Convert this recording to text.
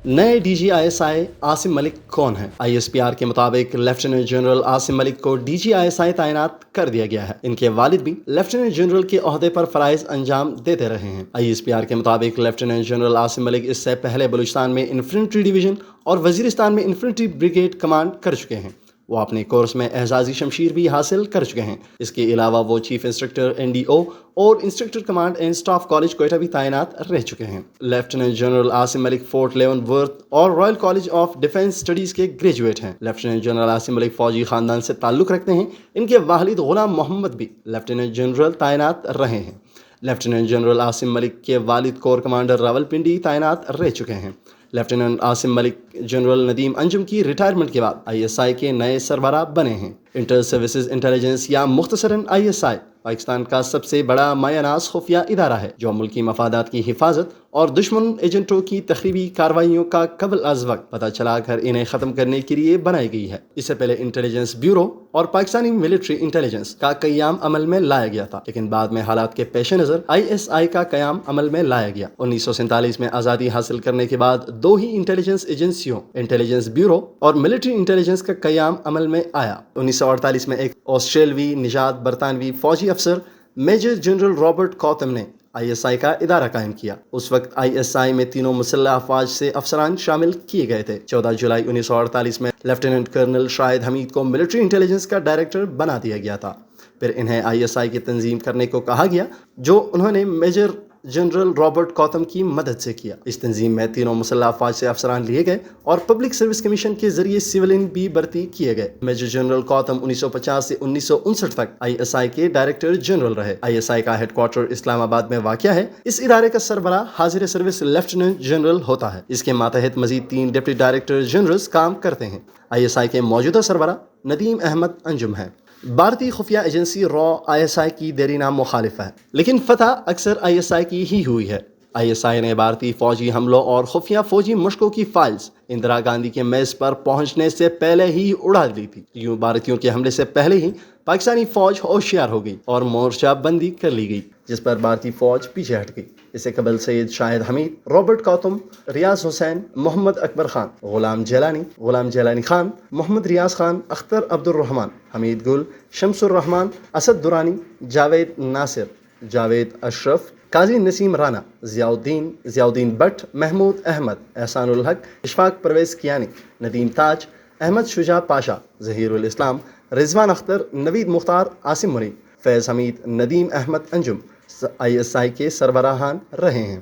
نئے D G I S I Asim Malik کون ہیں؟ آئی ایس پی آر کے مطابق لیفٹیننٹ جنرل عاصم ملک کو ڈی جی آئی ایس آئی تعینات کر دیا گیا ہے۔ ان کے والد بھی لیفٹیننٹ جنرل کے عہدے پر فرائض انجام دیتے رہے ہیں۔ آئی ایس پی آر کے مطابق لیفٹیننٹ جنرل عاصم ملک اس سے پہلے بلوچستان میں انفینٹری ڈویژن اور وزیرستان میں انفینٹری بریگیڈ کمانڈ کر چکے ہیں۔ وہ اپنے کورس میں اعزازی شمشیر بھی حاصل کر چکے ہیں۔ اس کے علاوہ وہ چیف انسٹرکٹر NDO اور instructor command and staff college Quetta بھی تعینات رہ چکے ہیں۔ لیفٹیننٹ جنرل عاصم ملک فورٹ لیون ورتھ اور Royal college of defence studies کے گریجویٹ ہیں۔ لیفٹیننٹ جنرل عاصم ملک فوجی خاندان سے تعلق رکھتے ہیں۔ ان کے والد غلام محمد بھی لیفٹیننٹ جنرل تعینات رہے ہیں۔ لیفٹیننٹ جنرل عاصم ملک کے والد کور کمانڈر راولپنڈی تعینات رہ چکے ہیں۔ لیفٹیننٹ عاصم ملک جنرل ندیم انجم کی ریٹائرمنٹ کے بعد ISI کے نئے سربراہ بنے ہیں۔ انٹر سروسز انٹیلیجنس یا مختصراً ISI پاکستان کا سب سے بڑا مایہ ناز خفیہ ادارہ ہے جو ملکی مفادات کی حفاظت اور دشمن ایجنٹوں کی تخریبی کارروائیوں کا قبل از وقت پتہ چلا کر انہیں ختم کرنے کے لیے بنائی گئی ہے۔ اس سے پہلے انٹیلیجنس بیورو اور پاکستانی ملٹری انٹیلیجنس کا قیام عمل میں لایا گیا تھا، لیکن بعد میں حالات کے پیش نظر ISI کا قیام عمل میں لایا گیا۔ 1947 میں آزادی حاصل کرنے کے بعد دو ہی انٹیلیجنس ایجنسیوں انٹیلیجنس بیورو اور ملٹری انٹیلیجنس کا قیام عمل میں آیا۔ 1948 میں ایک آسٹریلوی نژاد برطانوی فوجی افسر میجر جنرل رابرٹ کوتھم نے ISI کا ادارہ قائم کیا۔ اس وقت ISI میں تینوں مسلح افواج سے افسران شامل کیے گئے تھے۔ 14 جولائی 1948 میں لیفٹیننٹ کرنل شاہد حمید کو ملٹری انٹیلیجنس کا ڈائریکٹر بنا دیا گیا تھا۔ پھر انہیں ISI کی تنظیم کرنے کو کہا گیا، جو انہوں نے میجر جنرل رابرٹ کوتھم کی مدد سے کیا۔ اس تنظیم میں تینوں مسلح افواج سے افسران لیے گئے اور پبلک سروس کمیشن کے ذریعے سیولین بھی بھرتی کیے گئے۔ میجر جنرل کوتھم 1950 سے 1959 تک ISI کے ڈائریکٹر جنرل رہے۔ ISI کا ہیڈ کوارٹر اسلام آباد میں واقع ہے۔ اس ادارے کا سربراہ حاضر سروس لیفٹیننٹ جنرل ہوتا ہے۔ اس کے ماتحت مزید 3 ڈپٹی ڈائریکٹر جنرلز کام کرتے ہیں۔ ISI کے موجودہ سربراہ ندیم احمد انجم ہیں۔ بھارتی خفیہ ایجنسی را ISI کی دیرینہ مخالف ہے، لیکن فتح اکثر ISI کی ہی ہوئی ہے۔ ISI نے بھارتی فوجی حملوں اور خفیہ فوجی مشقوں کی فائلز اندرا گاندھی کے میز پر پہنچنے سے پہلے ہی اڑا دی تھی۔ یوں بھارتیوں کے حملے سے پہلے ہی پاکستانی فوج ہوشیار ہو گئی اور مورچہ بندی کر لی گئی، جس پر بھارتی فوج پیچھے ہٹ گئی۔ اس سے قبل سید شاہد حمید، Robert کوتھم، Riyadh Hussain, Muhammad Akbar Khan, Ghulam Jilani Khan, Muhammad Riyadh Khan, Akhtar Abdul Rahman, Hamid Gul, Shams Rahman, Asad Durrani, Javed Nasir, Javed Ashraf, Qazi Naseem Rana, Zia Uddin but, Mahmood Ahmad, احسان الحق، اشفاق پرویز کیانی، ندیم تاج، احمد شجاع پاشا، ظہیر الاسلام، رضوان اختر، نوید مختار، عاصم منی، فیض حمید، ندیم احمد انجم ISI کے سربراہان رہے ہیں۔